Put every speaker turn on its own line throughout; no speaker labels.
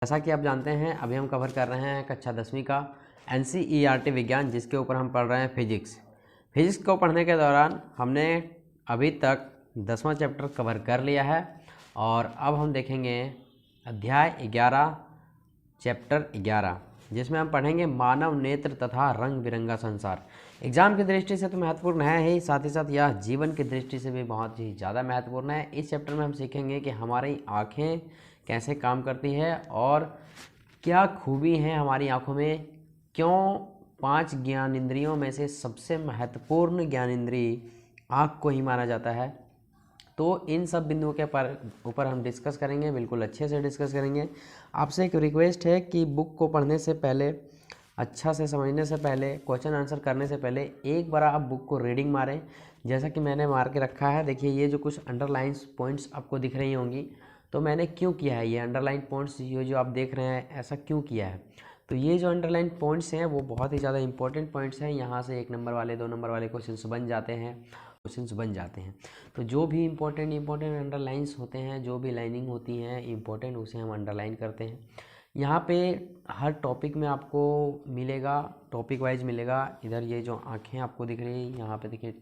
जैसा कि आप जानते हैं अभी हम कवर कर रहे हैं कक्षा 10वीं का NCERT विज्ञान, जिसके ऊपर हम पढ़ रहे हैं फिजिक्स को पढ़ने के दौरान हमने अभी तक 10वां चैप्टर कवर कर लिया है और अब हम देखेंगे अध्याय 11 चैप्टर 11, जिसमें हम पढ़ेंगे मानव नेत्र तथा रंग बिरंगा संसार। एग्जाम की दृष्टि से तो महत्वपूर्ण है ही, साथ ही साथ यह जीवन की दृष्टि से भी बहुत ही ज़्यादा महत्वपूर्ण है। इस चैप्टर में हम सीखेंगे कि हमारी आँखें कैसे काम करती है और क्या खूबी है हमारी आँखों में, क्यों 5 ज्ञानेंद्रियों में से सबसे महत्वपूर्ण ज्ञानेंद्रिय आँख को ही माना जाता है। तो इन सब बिंदुओं के ऊपर हम डिस्कस करेंगे, बिल्कुल अच्छे से डिस्कस करेंगे। आपसे एक रिक्वेस्ट है कि बुक को पढ़ने से पहले, अच्छा से समझने से पहले, क्वेश्चन आंसर करने से पहले एक बार आप बुक को रीडिंग मारें, जैसा कि मैंने मार के रखा है। देखिए ये जो कुछ अंडरलाइंस पॉइंट्स आपको दिख रही होंगी, तो मैंने क्यों किया है ये अंडरलाइन पॉइंट्स, ये जो आप देख रहे हैं ऐसा क्यों किया है। तो ये जो अंडरलाइन पॉइंट्स हैं वो बहुत ही ज़्यादा इंपॉर्टेंट पॉइंट्स हैं। यहाँ से 1 नंबर वाले 2 नंबर वाले क्वेश्चंस बन जाते हैं। तो जो भी इंपॉर्टेंट अंडरलाइंस होते हैं, जो भी लाइनिंग होती हैं इंपॉर्टेंट, उसे हम अंडरलाइन करते हैं। यहाँ पे हर टॉपिक में आपको मिलेगा, टॉपिक वाइज मिलेगा। इधर ये जो आँखें आपको दिख रही है, यहाँ पे देखिए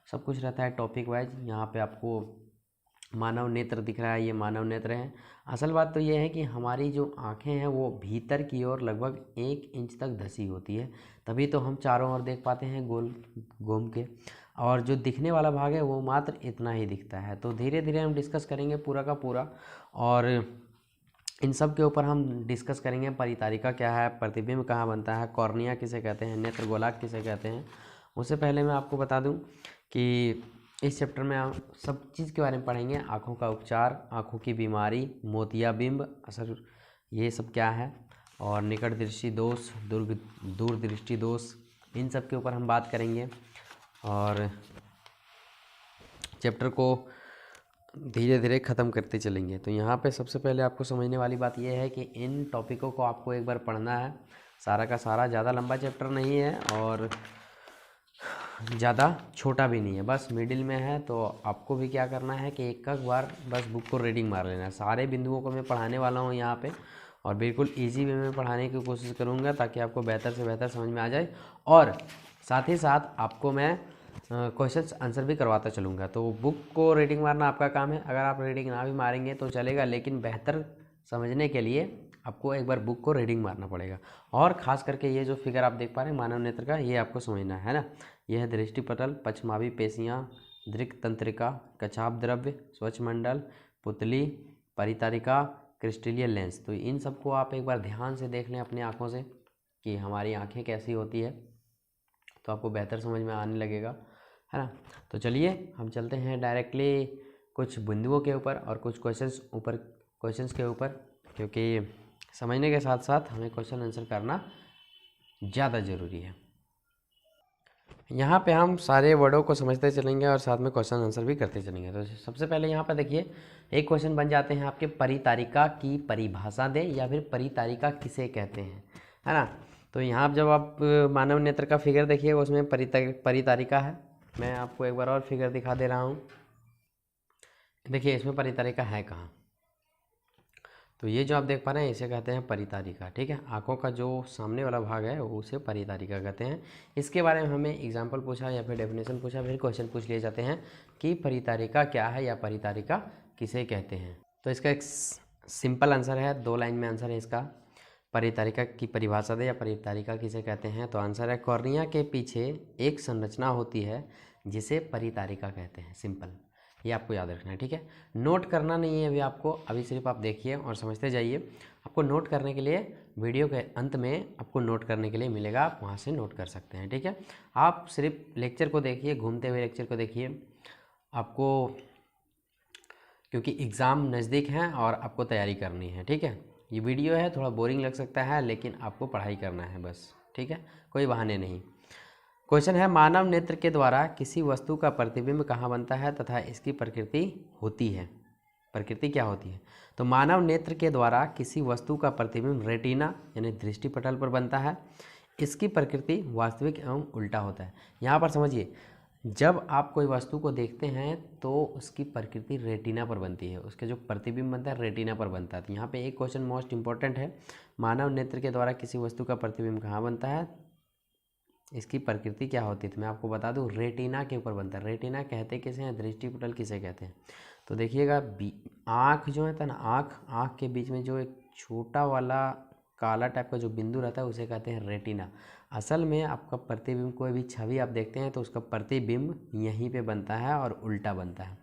सब कुछ रहता है टॉपिक वाइज। यहाँ पे आपको मानव नेत्र दिख रहा है, ये मानव नेत्र है। असल बात तो ये है कि हमारी जो आँखें हैं वो भीतर की ओर लगभग 1 इंच तक धसी होती है, तभी तो हम चारों ओर देख पाते हैं गोल घूम के, और जो दिखने वाला भाग है वो मात्र इतना ही दिखता है। तो धीरे धीरे हम डिस्कस करेंगे पूरा का पूरा, और इन सब के ऊपर हम डिस्कस करेंगे। परितारिका क्या है, प्रतिबिंब कहाँ बनता है, कॉर्निया किसे कहते हैं, नेत्र गोलाक किसे कहते हैं। उससे पहले मैं आपको बता दूं कि इस चैप्टर में हम सब चीज़ के बारे में पढ़ेंगे। आँखों का उपचार, आँखों की बीमारी, मोतियाबिंब असर, ये सब क्या है, और निकट दृष्टि दोष, दूर दृष्टि दोष, इन सब के ऊपर हम बात करेंगे। और चैप्टर को धीरे धीरे ख़त्म करते चलेंगे। तो यहाँ पे सबसे पहले आपको समझने वाली बात यह है कि इन टॉपिकों को आपको एक बार पढ़ना है, सारा का सारा। ज़्यादा लंबा चैप्टर नहीं है और ज़्यादा छोटा भी नहीं है, बस मिडिल में है। तो आपको भी क्या करना है कि एक बार बस बुक को रीडिंग मार लेना है। सारे बिंदुओं को मैं पढ़ाने वाला हूँ यहाँ पे, और बिल्कुल ईजी वे में पढ़ाने की कोशिश करूँगा ताकि आपको बेहतर से बेहतर समझ में आ जाए, और साथ ही साथ आपको मैं क्वेश्चन आंसर भी करवाता चलूँगा। तो बुक को रीडिंग मारना आपका काम है। अगर आप रीडिंग ना भी मारेंगे तो चलेगा, लेकिन बेहतर समझने के लिए आपको एक बार बुक को रीडिंग मारना पड़ेगा। और ख़ास करके ये जो फिगर आप देख पा रहे हैं मानव नेत्र का, ये आपको समझना है ना। यह है दृष्टिपटल, पश्चमावी पेशियाँ, दृक् तंत्रिका, कच्छाप द्रव्य, स्वच्छमंडल, पुतली, परितारिका, क्रिस्टलीय लेंस। तो इन सबको आप एक बार ध्यान से देख लें अपनी आँखों से कि हमारी आँखें कैसी होती है, तो आपको बेहतर समझ में आने लगेगा, है ना। तो चलिए हम चलते हैं डायरेक्टली कुछ बिंदुओं के ऊपर और कुछ क्वेश्चंस के ऊपर, क्योंकि समझने के साथ साथ हमें क्वेश्चन आंसर करना ज़्यादा ज़रूरी है। यहाँ पे हम सारे वर्डों को समझते चलेंगे और साथ में क्वेश्चन आंसर भी करते चलेंगे। तो सबसे पहले यहाँ पर देखिए एक क्वेश्चन बन जाते हैं आपके, परितारिका की परिभाषा दें, या फिर परितारिका किसे कहते हैं, है ना। तो यहाँ जब आप मानव नेत्र का फिगर देखिएगा उसमें परितारिका है। मैं आपको एक बार और फिगर दिखा दे रहा हूँ। देखिए इसमें परितारिका है कहाँ, तो ये जो आप देख पा रहे हैं इसे कहते हैं परितारिका, ठीक है। आँखों का जो सामने वाला भाग है वो उसे परितारिका कहते हैं। इसके बारे में हमें एग्जाम्पल पूछा या फिर डेफिनेशन पूछा, फिर क्वेश्चन पूछ लिए जाते हैं कि परितारिका क्या है या परितारिका किसे कहते हैं। तो इसका एक सिंपल आंसर है, 2 लाइन में आंसर है इसका। परितारिका की परिभाषा दे या परितारिका किसे कहते हैं, तो आंसर है कॉर्निया के पीछे एक संरचना होती है जिसे परितारिका कहते हैं। सिंपल, ये आपको याद रखना है, ठीक है। नोट करना नहीं है अभी आपको, अभी सिर्फ आप देखिए और समझते जाइए। आपको नोट करने के लिए वीडियो के अंत में आपको नोट करने के लिए मिलेगा, आप वहाँ से नोट कर सकते हैं, ठीक है। आप सिर्फ लेक्चर को देखिए, घूमते हुए लेक्चर को देखिए। आपको क्योंकि एग्ज़ाम नज़दीक हैं और आपको तैयारी करनी है, ठीक है। ये वीडियो है थोड़ा बोरिंग लग सकता है, लेकिन आपको पढ़ाई करना है बस, ठीक है, कोई बहाने नहीं। क्वेश्चन है मानव नेत्र के द्वारा किसी वस्तु का प्रतिबिंब कहाँ बनता है तथा इसकी प्रकृति होती है। प्रकृति क्या होती है, तो मानव नेत्र के द्वारा किसी वस्तु का प्रतिबिंब रेटिना यानी दृष्टिपटल पर बनता है। इसकी प्रकृति वास्तविक एवं उल्टा होता है। यहाँ पर समझिए, जब आप कोई वस्तु को देखते हैं तो उसकी प्रकृति रेटिना पर बनती है, उसके जो प्रतिबिंब बनता है रेटिना पर बनता है। तो यहाँ पे एक क्वेश्चन मोस्ट इंपॉर्टेंट है, मानव नेत्र के द्वारा किसी वस्तु का प्रतिबिंब कहाँ बनता है, इसकी प्रकृति क्या होती है। तो मैं आपको बता दूं रेटिना के ऊपर बनता है। रेटिना कहते किसे हैं, दृष्टिपटल किसे कहते हैं। तो देखिएगा आँख जो है ना, आँख के बीच में जो एक छोटा वाला काला टाइप का जो बिंदु रहता है उसे कहते हैं रेटिना। असल में आपका प्रतिबिंब, कोई भी छवि आप देखते हैं तो उसका प्रतिबिंब यहीं पे बनता है और उल्टा बनता है।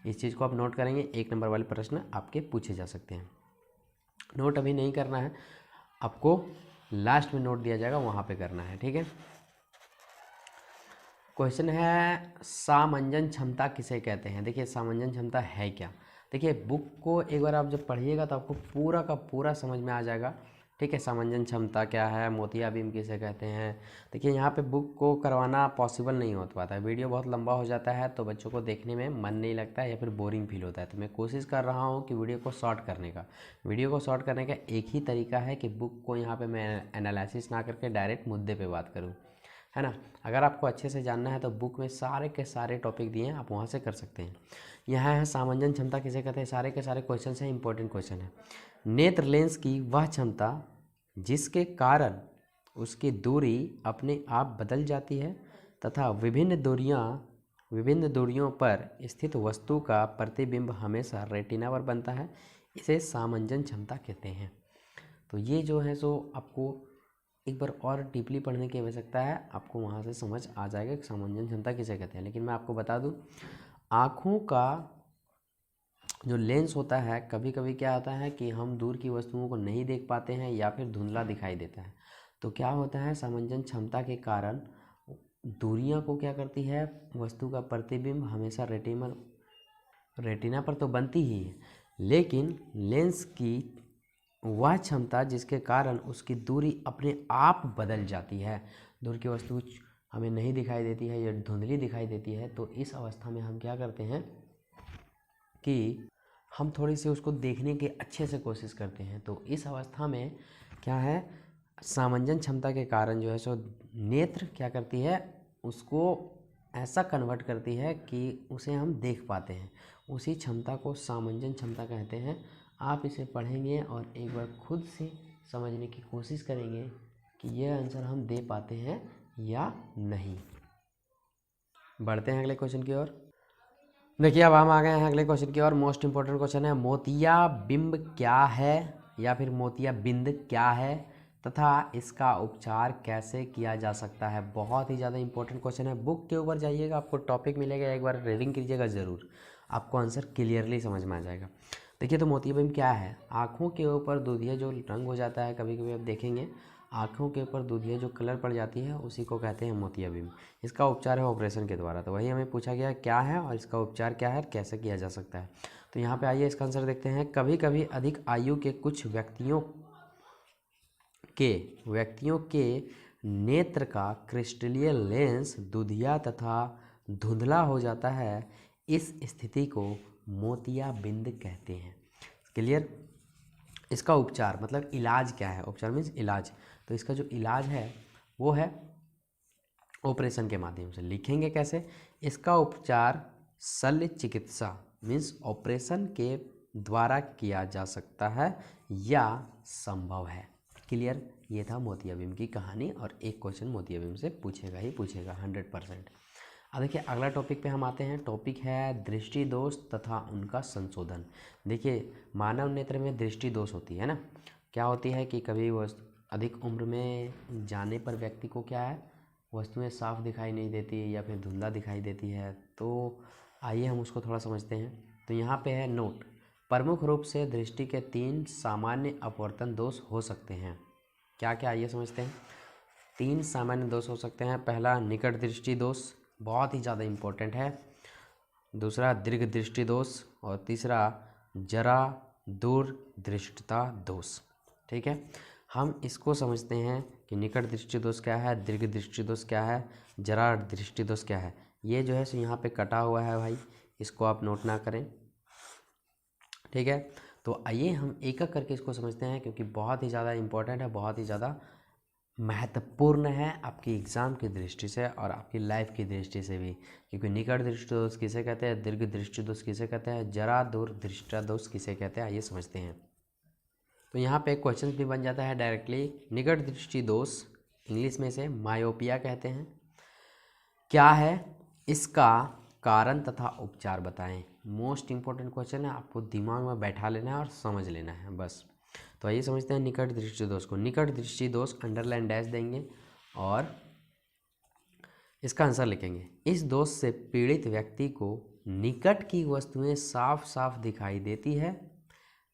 इस चीज़ को आप नोट करेंगे, 1 नंबर वाले प्रश्न आपके पूछे जा सकते हैं। नोट अभी नहीं करना है, आपको लास्ट में नोट दिया जाएगा, वहाँ पे करना है, ठीक है। क्वेश्चन है सामंजन क्षमता किसे कहते हैं। देखिए सामंजन क्षमता है क्या। देखिए बुक को एक बार आप जब पढ़िएगा तो आपको पूरा का पूरा समझ में आ जाएगा, ठीक है। सामंजन क्षमता क्या है, मोतियाबिंद किसे कहते हैं। देखिए यहाँ पे बुक को करवाना पॉसिबल नहीं हो पाता है, वीडियो बहुत लंबा हो जाता है तो बच्चों को देखने में मन नहीं लगता है या फिर बोरिंग फील होता है। तो मैं कोशिश कर रहा हूँ कि वीडियो को शॉर्ट करने का। वीडियो को शॉर्ट करने का एक ही तरीका है कि बुक को यहाँ पर मैं एनालिसिस ना करके डायरेक्ट मुद्दे पर बात करूँ, है ना। अगर आपको अच्छे से जानना है तो बुक में सारे के सारे टॉपिक दिए हैं, आप वहाँ से कर सकते हैं। यहाँ है सामंजन क्षमता किसे कहते हैं, सारे के सारे क्वेश्चन हैं, इंपॉर्टेंट क्वेश्चन है। नेत्र लेंस की वह क्षमता जिसके कारण उसकी दूरी अपने आप बदल जाती है तथा विभिन्न दूरियों पर स्थित वस्तु का प्रतिबिंब हमेशा रेटिना पर बनता है, इसे सामंजन क्षमता कहते हैं। तो ये जो है सो आपको एक बार और डीपली पढ़ने की आवश्यकता है, आपको वहाँ से समझ आ जाएगा कि सामंजन क्षमता किसे कहते हैं। लेकिन मैं आपको बता दूं, आँखों का जो लेंस होता है, कभी कभी क्या होता है कि हम दूर की वस्तुओं को नहीं देख पाते हैं या फिर धुंधला दिखाई देता है। तो क्या होता है, सामंजन क्षमता के कारण दूरियां को क्या करती है, वस्तु का प्रतिबिंब हमेशा रेटिना पर तो बनती ही है, लेकिन लेंस की वह क्षमता जिसके कारण उसकी दूरी अपने आप बदल जाती है। दूर की वस्तु हमें नहीं दिखाई देती है या धुंधली दिखाई देती है, तो इस अवस्था में हम क्या करते हैं कि हम थोड़ी सी उसको देखने की अच्छे से कोशिश करते हैं। तो इस अवस्था में क्या है, सामंजन क्षमता के कारण जो है सो नेत्र क्या करती है, उसको ऐसा कन्वर्ट करती है कि उसे हम देख पाते हैं। उसी क्षमता को सामंजन क्षमता कहते हैं। आप इसे पढ़ेंगे और एक बार खुद से समझने की कोशिश करेंगे कि यह आंसर हम दे पाते हैं या नहीं। बढ़ते हैं अगले क्वेश्चन की ओर। देखिए अब हम आ गए हैं अगले क्वेश्चन की ओर। मोस्ट इंपॉर्टेंट क्वेश्चन है, मोतियाबिंब क्या है या फिर मोतियाबिंद क्या है तथा इसका उपचार कैसे किया जा सकता है। बहुत ही ज़्यादा इंपॉर्टेंट क्वेश्चन है। बुक के ऊपर जाइएगा, आपको टॉपिक मिलेगा, एक बार रीडिंग कीजिएगा ज़रूर, आपको आंसर क्लियरली समझ में आ जाएगा। देखिए तो मोतियाबिंब क्या है, आँखों के ऊपर दूधिया जो रंग हो जाता है, कभी कभी आप देखेंगे आँखों के ऊपर दूधिया जो कलर पड़ जाती है उसी को कहते हैं मोतियाबिंब। इसका उपचार है ऑपरेशन के द्वारा। तो वही हमें पूछा गया क्या है और इसका उपचार क्या है, कैसे किया जा सकता है। तो यहाँ पे आइए इसका आंसर देखते हैं। कभी कभी अधिक आयु के कुछ व्यक्तियों के नेत्र का क्रिस्टलीय लेंस दूधिया तथा धुंधला हो जाता है, इस स्थिति को मोतियाबिंद कहते हैं। क्लियर। इसका उपचार मतलब इलाज क्या है, उपचार मीन्स इलाज। तो इसका जो इलाज है वो है ऑपरेशन के माध्यम से। लिखेंगे कैसे, इसका उपचार शल्य चिकित्सा मीन्स ऑपरेशन के द्वारा किया जा सकता है या संभव है। क्लियर। ये था मोतियाबिंब की कहानी और एक क्वेश्चन मोतियाबिंब से पूछेगा ही पूछेगा 100%। अब देखिए अगला टॉपिक पे हम आते हैं। टॉपिक है दृष्टि दोष तथा उनका संशोधन। देखिए मानव नेत्र में दृष्टि दोष होती है ना, क्या होती है कि कभी वस्तु अधिक उम्र में जाने पर व्यक्ति को क्या है, वस्तुएं साफ दिखाई नहीं देती या फिर धुंधला दिखाई देती है। तो आइए हम उसको थोड़ा समझते हैं। तो यहाँ पे है नोट, प्रमुख रूप से दृष्टि के 3 सामान्य अपवर्तन दोष हो सकते हैं। क्या क्या, आइए समझते हैं। 3 सामान्य दोष हो सकते हैं। पहला निकट दृष्टि दोष, बहुत ही ज़्यादा इम्पोर्टेंट है। दूसरा दीर्घ दृष्टि दोष और तीसरा जरा दूरदृष्टता दोष। ठीक है, हम इसको समझते हैं कि निकट दृष्टि दोष क्या है, दीर्घ दृष्टि दोष क्या है, जरा दृष्टि दोष क्या है। ये जो है सो यहाँ पे कटा हुआ है भाई, इसको आप नोट ना करें। ठीक है, तो आइए हम एक एक करके इसको समझते हैं क्योंकि बहुत ही ज़्यादा इम्पोर्टेंट है, बहुत ही ज़्यादा महत्वपूर्ण है आपकी एग्ज़ाम की दृष्टि से और आपकी लाइफ की दृष्टि से भी, क्योंकि निकट दृष्टि दोष किसे कहते हैं, दीर्घ दृष्टि दोष किसे कहते हैं, जरा दूर दृष्टि दोष किसे कहते हैं, आइए समझते हैं। तो यहाँ पे क्वेश्चन भी बन जाता है डायरेक्टली। निकट दृष्टि दोष इंग्लिश में से मायोपिया कहते हैं, क्या है, इसका कारण तथा उपचार बताएं। मोस्ट इंपॉर्टेंट क्वेश्चन है, आपको दिमाग में बैठा लेना है और समझ लेना है बस। तो आइए समझते हैं निकट दृष्टि दोष को। निकट दृष्टि दोष अंडरलाइन डैश देंगे और इसका आंसर लिखेंगे। इस दोष से पीड़ित व्यक्ति को निकट की वस्तुएं साफ साफ दिखाई देती है,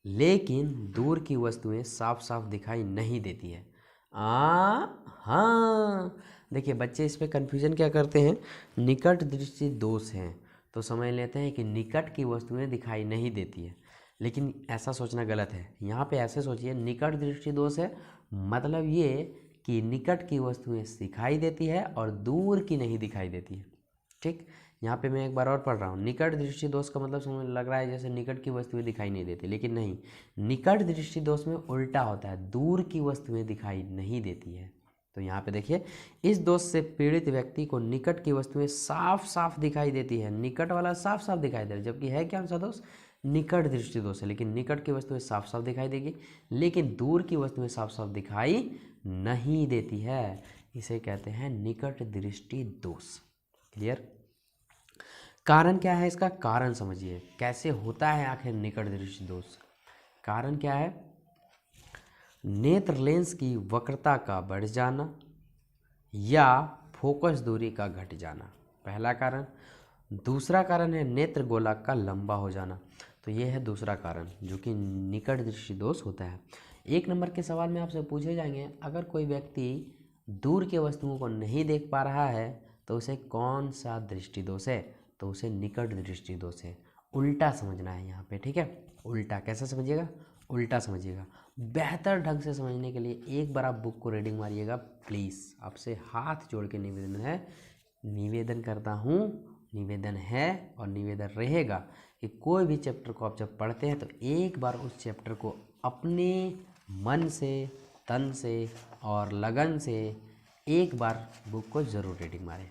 लेकिन दूर की वस्तुएं साफ साफ दिखाई नहीं देती है। हाँ, देखिए बच्चे इस पे कन्फ्यूजन क्या करते हैं, निकट दृष्टि दोष है तो समझ लेते हैं कि निकट की वस्तुएं दिखाई नहीं देती है, लेकिन ऐसा सोचना गलत है। यहाँ पे ऐसे सोचिए, निकट दृष्टि दोष है मतलब ये कि निकट की वस्तुएं दिखाई देती है और दूर की नहीं दिखाई देती है। ठीक, यहाँ पे मैं एक बार और पढ़ रहा हूँ। निकट दृष्टि दोष का मतलब समझ लग रहा है जैसे निकट की वस्तुएं दिखाई नहीं देती, लेकिन नहीं, निकट दृष्टि दोष में उल्टा होता है, दूर की वस्तुएं दिखाई नहीं देती है। तो यहाँ पे देखिए, इस दोष से पीड़ित व्यक्ति को निकट की वस्तुएं साफ साफ दिखाई देती है। निकट वाला साफ साफ दिखाई दे रहा है, जबकि है क्या सा दोष, निकट दृष्टि दोष है, लेकिन निकट की वस्तुएं साफ साफ दिखाई देगी, लेकिन दूर की वस्तुएं साफ साफ दिखाई नहीं देती है। इसे कहते हैं निकट दृष्टि दोष। क्लियर? कारण क्या है इसका, कारण समझिए कैसे होता है आखिर निकट दृष्टि दोष। कारण क्या है, नेत्र लेंस की वक्रता का बढ़ जाना या फोकस दूरी का घट जाना, पहला कारण। दूसरा कारण है नेत्र गोलक का लंबा हो जाना, तो ये है दूसरा कारण जो कि निकट दृष्टि दोष होता है। एक नंबर के सवाल में आपसे पूछे जाएंगे, अगर कोई व्यक्ति दूर के वस्तुओं को नहीं देख पा रहा है तो उसे कौन सा दृष्टि दोष है, तो उसे निकट दृष्टि दोष है। उल्टा समझना है यहाँ पे, ठीक है। उल्टा कैसे समझिएगा, उल्टा समझिएगा। बेहतर ढंग से समझने के लिए एक बार आप बुक को रीडिंग मारिएगा प्लीज़। आपसे हाथ जोड़ के निवेदन है, निवेदन करता हूँ, निवेदन है और निवेदन रहेगा कि कोई भी चैप्टर को आप जब पढ़ते हैं तो एक बार उस चैप्टर को अपने मन से, तन से और लगन से एक बार बुक को ज़रूर रीडिंग मारें।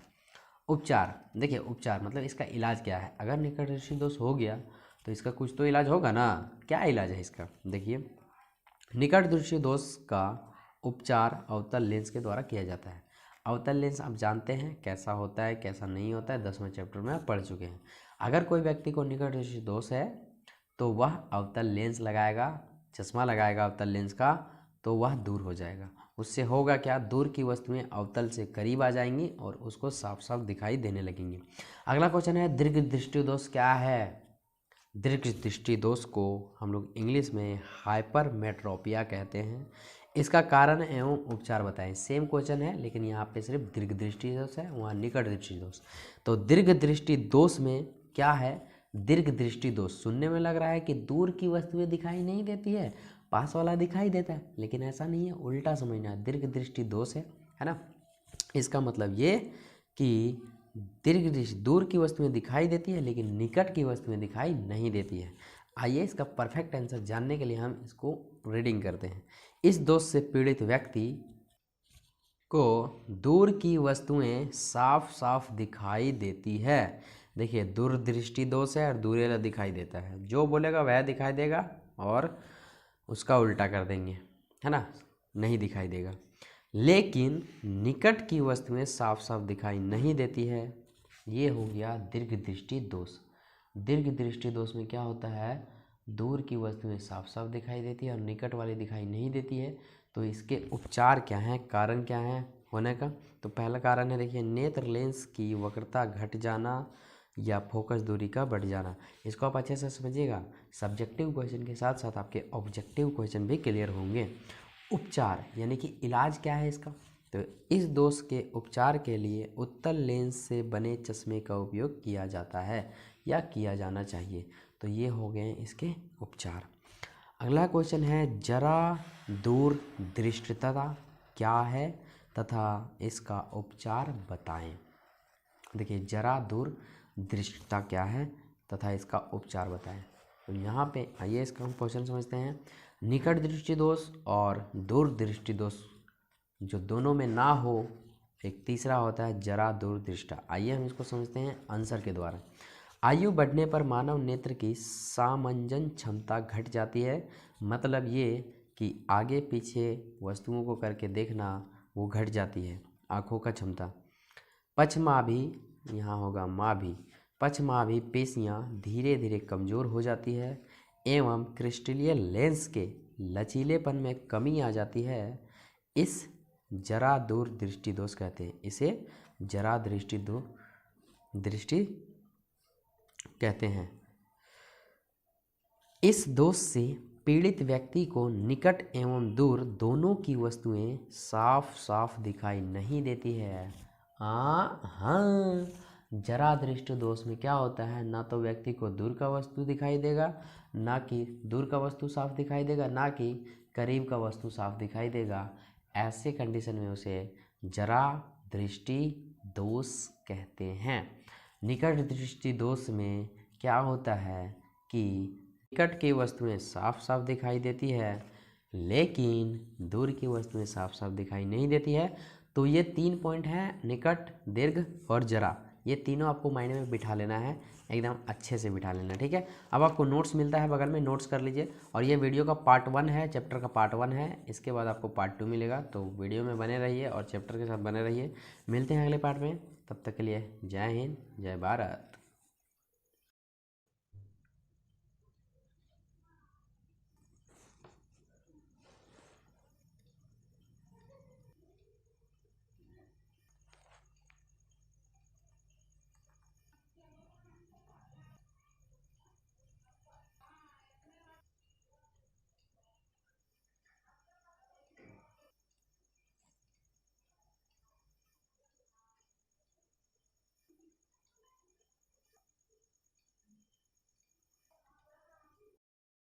उपचार, देखिए उपचार मतलब इसका इलाज क्या है। अगर निकट दृष्टि दोष हो गया तो इसका कुछ तो इलाज होगा ना। क्या इलाज है इसका, देखिए निकट दृष्टि दोष का उपचार अवतल लेंस के द्वारा किया जाता है। अवतल लेंस आप जानते हैं कैसा होता है कैसा नहीं होता है, 10वें चैप्टर में आप पढ़ चुके हैं। अगर कोई व्यक्ति को निकट दृष्टि दोष है तो वह अवतल लेंस लगाएगा, चश्मा लगाएगा अवतल लेंस का, तो वह दूर हो जाएगा। उससे होगा क्या, दूर की वस्तुएं अवतल से करीब आ जाएंगी और उसको साफ साफ दिखाई देने लगेंगी। अगला क्वेश्चन है दीर्घ दृष्टि दोष क्या है। दीर्घ दृष्टि दोष को हम लोग इंग्लिश में हाइपरमेट्रोपिया कहते हैं। इसका कारण एवं उपचार बताएं। सेम क्वेश्चन है लेकिन यहाँ पे सिर्फ दीर्घ दृष्टि दोष है, वहाँ निकट दृष्टि दोष। तो दीर्घ दृष्टि दोष में क्या है, दीर्घ दृष्टि दोष सुनने में लग रहा है कि दूर की वस्तुएं दिखाई नहीं देती है, पास वाला दिखाई देता है, लेकिन ऐसा नहीं है, उल्टा समझना है। दीर्घ दृष्टि दोष है ना। इसका मतलब ये कि दीर्घ दृष्टि दूर की वस्तुएं दिखाई देती है लेकिन निकट की वस्तुएं दिखाई नहीं देती है। आइए इसका परफेक्ट आंसर जानने के लिए हम इसको रीडिंग करते हैं। इस दोष से पीड़ित व्यक्ति को दूर की वस्तुएं साफ साफ दिखाई देती है। देखिए दूरदृष्टि दोष है और दूरेला दिखाई देता है, जो बोलेगा वह दिखाई देगा और उसका उल्टा कर देंगे, है ना, नहीं दिखाई देगा। लेकिन निकट की वस्तुएं साफ साफ दिखाई नहीं देती है, ये हो गया दीर्घ दृष्टि दोष। दीर्घ दृष्टि दोष में क्या होता है, दूर की वस्तुएं साफ साफ दिखाई देती है और निकट वाली दिखाई नहीं देती है। तो इसके उपचार क्या हैं, कारण क्या है होने का। तो पहला कारण है देखिए नेत्र लेंस की वक्रता घट जाना या फोकस दूरी का बढ़ जाना। इसको आप अच्छे से समझिएगा, सब्जेक्टिव क्वेश्चन के साथ साथ आपके ऑब्जेक्टिव क्वेश्चन भी क्लियर होंगे। उपचार यानी कि इलाज क्या है इसका, तो इस दोष के उपचार के लिए उत्तल लेंस से बने चश्मे का उपयोग किया जाता है या किया जाना चाहिए। तो ये हो गए इसके उपचार। अगला क्वेश्चन है जरा दूर दृष्टिता क्या है तथा इसका उपचार बताएं। देखिए जरा दूर दृष्टिता क्या है तथा इसका उपचार बताएं। तो यहाँ पे आइए इसका हम क्वेश्चन समझते हैं। निकट दृष्टि दोष और दूर दृष्टि दोष जो दोनों में ना हो, एक तीसरा होता है जरा दूरदृष्टा। आइए हम इसको समझते हैं आंसर के द्वारा। आयु बढ़ने पर मानव नेत्र की सामंजन क्षमता घट जाती है। मतलब ये कि आगे पीछे वस्तुओं को करके देखना वो घट जाती है, आँखों का क्षमता। पक्षमाभि, यहाँ होगा माभि, पक्षमाभि पेशियाँ धीरे धीरे कमज़ोर हो जाती है एवं क्रिस्टलीय लेंस के लचीलेपन में कमी आ जाती है। इस जरा दूर दृष्टि दोष कहते हैं, इसे जरा दृष्टि कहते हैं। इस दोष से पीड़ित व्यक्ति को निकट एवं दूर दोनों की वस्तुएं साफ साफ दिखाई नहीं देती है। हाँ, जरा दृष्टि दोष में क्या होता है, ना तो व्यक्ति को दूर का वस्तु दिखाई देगा, ना कि दूर का वस्तु साफ दिखाई देगा, ना कि करीब का वस्तु साफ दिखाई देगा। ऐसे कंडीशन में उसे जरा दृष्टि दोष कहते हैं। निकट दृष्टि दोष में क्या होता है कि निकट की वस्तुएं साफ साफ दिखाई देती है, लेकिन दूर की वस्तुएं साफ साफ दिखाई नहीं देती है। तो ये 3 पॉइंट हैं, निकट, दीर्घ और जरा। ये तीनों आपको माइंड में बिठा लेना है, एकदम अच्छे से बिठा लेना, ठीक है। अब आपको नोट्स मिलता है बगल में, नोट्स कर लीजिए। और ये वीडियो का पार्ट 1 है, चैप्टर का पार्ट 1 है। इसके बाद आपको पार्ट 2 मिलेगा, तो वीडियो में बने रहिए और चैप्टर के साथ बने रहिए। मिलते हैं अगले पार्ट में, तब तक के लिए जय हिंद, जय भारत।